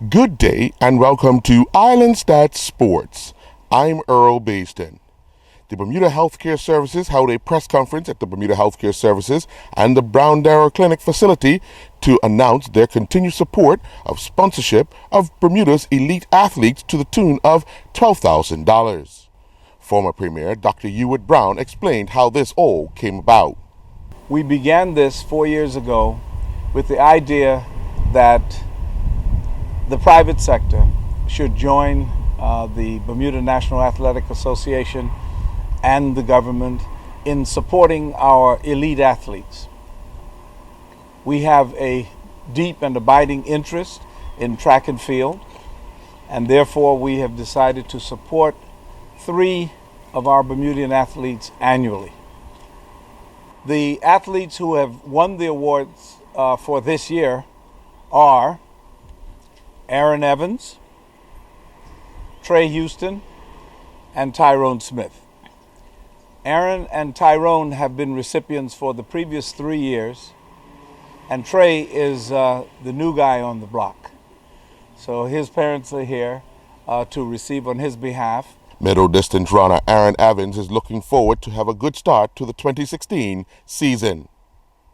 Good day and welcome to Islandstats Sports. I'm Earl Baston. The Bermuda Healthcare Services held a press conference at the Bermuda Healthcare Services and the Brown Darrow Clinic facility to announce their continued support of sponsorship of Bermuda's elite athletes to the tune of $12,000. Former Premier Dr. Ewart Brown explained how this all came about. We began this 4 years ago with the idea that the private sector should join the Bermuda National Athletic Association and the government in supporting our elite athletes. We have a deep and abiding interest in track and field, and therefore we have decided to support 3 of our Bermudian athletes annually. The athletes who have won the awards for this year are Aaron Evans, Trey Houston, and Tyrone Smith. Aaron and Tyrone have been recipients for the previous 3 years, and Trey is the new guy on the block. So his parents are here to receive on his behalf. Middle distance runner Aaron Evans is looking forward to have a good start to the 2016 season.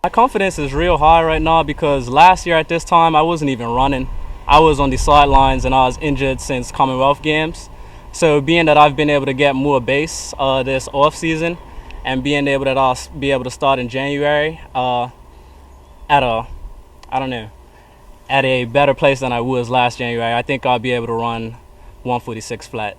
My confidence is real high right now because last year at this time I wasn't even running. I was on the sidelines and I was injured since Commonwealth Games. So being that I've been able to get more base this off season and being able that I'll be able to start in January at a better place than I was last January, I think I'll be able to run 146 flat.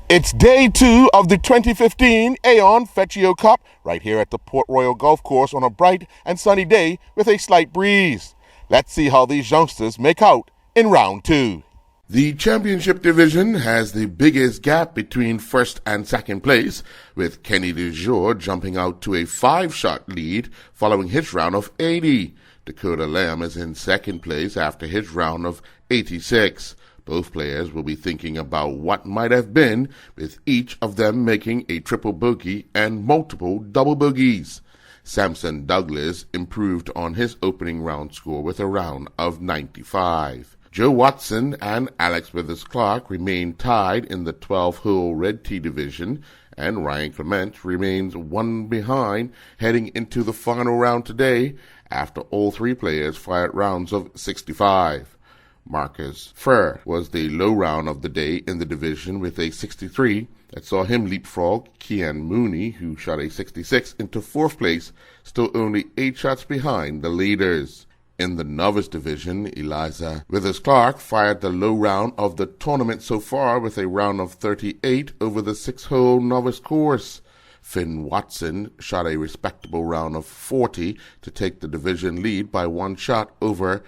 It's day 2 of the 2015 Aon Fecchio Cup right here at the Port Royal Golf Course on a bright and sunny day with a slight breeze. Let's see how these youngsters make out in round 2. The championship division has the biggest gap between first and second place, with Kenny DeJour jumping out to a 5-shot lead following his round of 80. Dakota Lamb is in second place after his round of 86. Both players will be thinking about what might have been, with each of them making a triple bogey and multiple double bogeys. Samson Douglas improved on his opening round score with a round of 95. Joe Watson and Alex Withers-Clark remain tied in the 12-hole red tee division, and Ryan Clement remains one behind heading into the final round today after all 3 players fired rounds of 65. Marcus Furr was the low round of the day in the division with a 63 that saw him leapfrog Kian Mooney, who shot a 66, into 4th place, still only 8 shots behind the leaders. In the novice division, Eliza Withers-Clark fired the low round of the tournament so far with a round of 38 over the 6-hole novice course. Finn Watson shot a respectable round of 40 to take the division lead by 1 shot over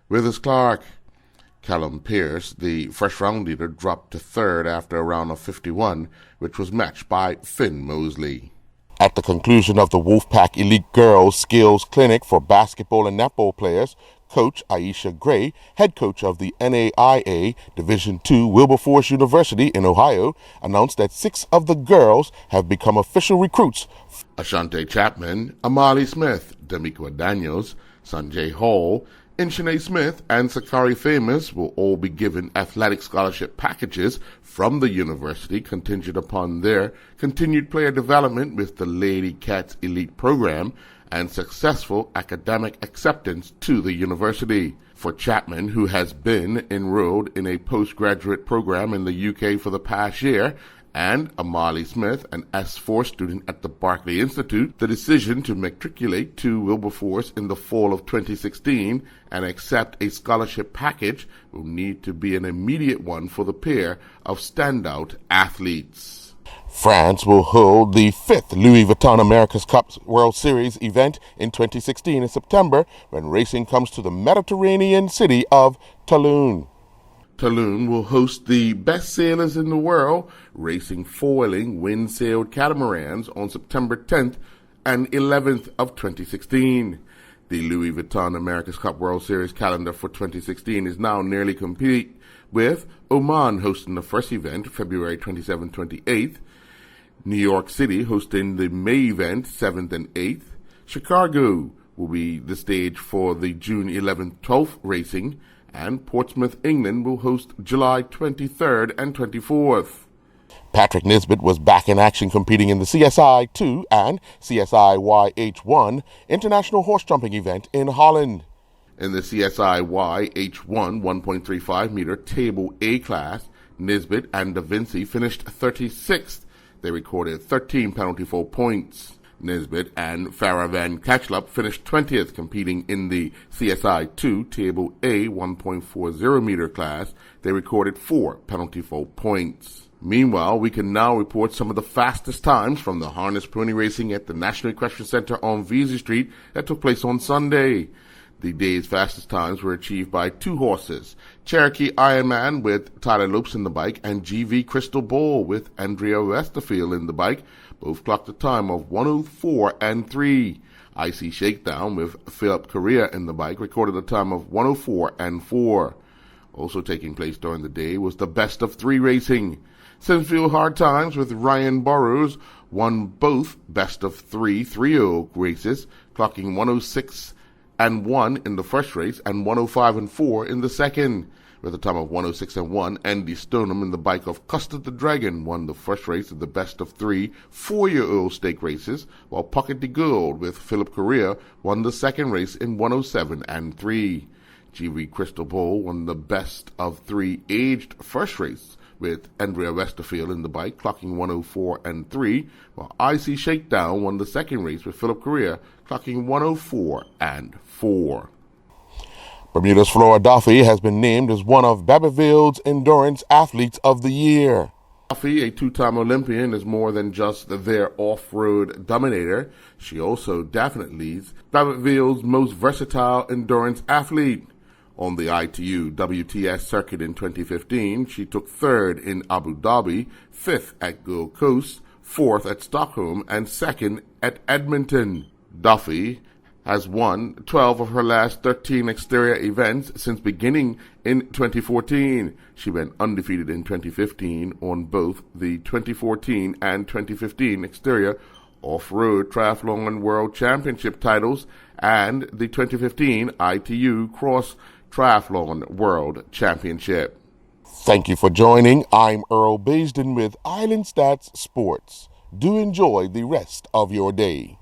Withers-Clark. Callum Pierce, the first-round leader, dropped to 3rd after a round of 51, which was matched by Finn Mosley. At the conclusion of the Wolfpack Elite Girls Skills Clinic for basketball and netball players, Coach Aisha Gray, head coach of the NAIA Division II Wilberforce University in Ohio, announced that 6 of the girls have become official recruits. Ashante Chapman, Amali Smith, Demiqua Daniels, Sanjay Hall, Inshanae Smith and Sakari Famous will all be given athletic scholarship packages from the university contingent upon their continued player development with the Lady Cats Elite program and successful academic acceptance to the university. For Chapman, who has been enrolled in a postgraduate program in the UK for the past year, and Amali Smith, an S4 student at the Barclay Institute, the decision to matriculate to Wilberforce in the fall of 2016 and accept a scholarship package will need to be an immediate one for the pair of standout athletes. France will hold the 5th Louis Vuitton America's Cup World Series event in 2016 in September when racing comes to the Mediterranean city of Tulum. Tulum will host the best sailors in the world racing foiling wind-sailed catamarans on September 10th and 11th of 2016. The Louis Vuitton America's Cup World Series calendar for 2016 is now nearly complete, with Oman hosting the first event February 27-28th, New York City hosting the May event 7th and 8th, Chicago will be the stage for the June 11th-12th racing, and Portsmouth, England will host July 23rd and 24th. Patrick Nisbet was back in action competing in the CSI 2 and CSI YH1 International Horse Jumping event in Holland. In the CSI YH1 1.35 meter Table A class, Nisbet and Da Vinci finished 36th. They recorded 13 penalty fault points. Nisbet and Farah Van Kachlup finished 20th competing in the CSI 2 Table A 1.40 meter class. They recorded 4 penalty fault points. Meanwhile, we can now report some of the fastest times from the harness pony racing at the National Equestrian Center on Vesey Street that took place on Sunday. The day's fastest times were achieved by 2 horses, Cherokee Ironman with Tyler Lopes in the bike and GV Crystal Ball with Andrea Westerfield in the bike. Both clocked a time of 1:04 and 3. Icy Shakedown with Philip Correa in the bike recorded a time of 1:04 and 4. Also taking place during the day was the best of 3 racing. Sinfield Hard Times with Ryan Burrows won both best of 3 3-year-old races, clocking 1:06 and 1 in the first race and 1:05 and 4 in the second. With a time of 1:06 and 1, Andy Stoneham in the bike of Custard the Dragon won the first race of the best of 3 4-year-old stake races, while Pocket de Gold with Philip Correa won the second race in 1:07 and 3. GV Crystal Ball won the best of 3 aged first race, with Andrea Westerfield in the bike clocking 1:04 and 3, while Icy Shakedown won the second race with Philip Correa clocking 1:04 and 4. Bermuda's Flora Duffy has been named as one of Babbeville's Endurance Athletes of the Year. Duffy, a 2-time Olympian, is more than just their off-road dominator. She also definitely is Babbeville's most versatile endurance athlete. On the ITU WTS circuit in 2015, she took 3rd in Abu Dhabi, 5th at Gold Coast, 4th at Stockholm, and 2nd at Edmonton. Duffy has won 12 of her last 13 exterior events since beginning in 2014. She went undefeated in 2015 on both the 2014 and 2015 exterior off-road triathlon world championship titles and the 2015 ITU cross triathlon world championship. Thank you for joining. I'm Earl Baisden with Islandstats Sports. Do enjoy the rest of your day.